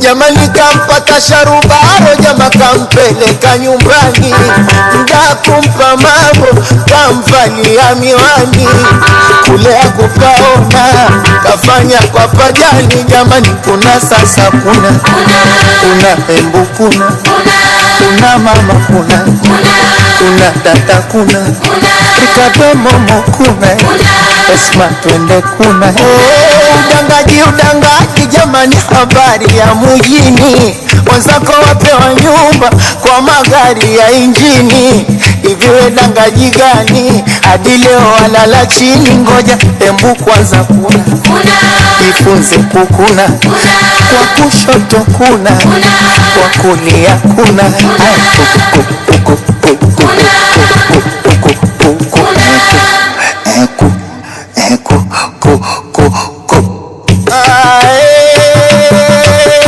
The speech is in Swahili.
jamani kampata sharubaro, jama kampeleka nyumbani, mda kumpa mambo kamvalia miwani, kule akupaona kafanya kwa pajani, jamani kuna sasa kuna embu kuna mama kuna tata kuna Ricardo Momo kuna Esma twende kuna. Udangaji jamani, habari ya mjini, wenzako wapewa nyumba kwa magari ya injini. Hivi we dangaji gani hadi leo walala chini? Ngoja embu kwanza kuna ifunze kukuna, kwa kushoto kuna, kwa kulia kuna,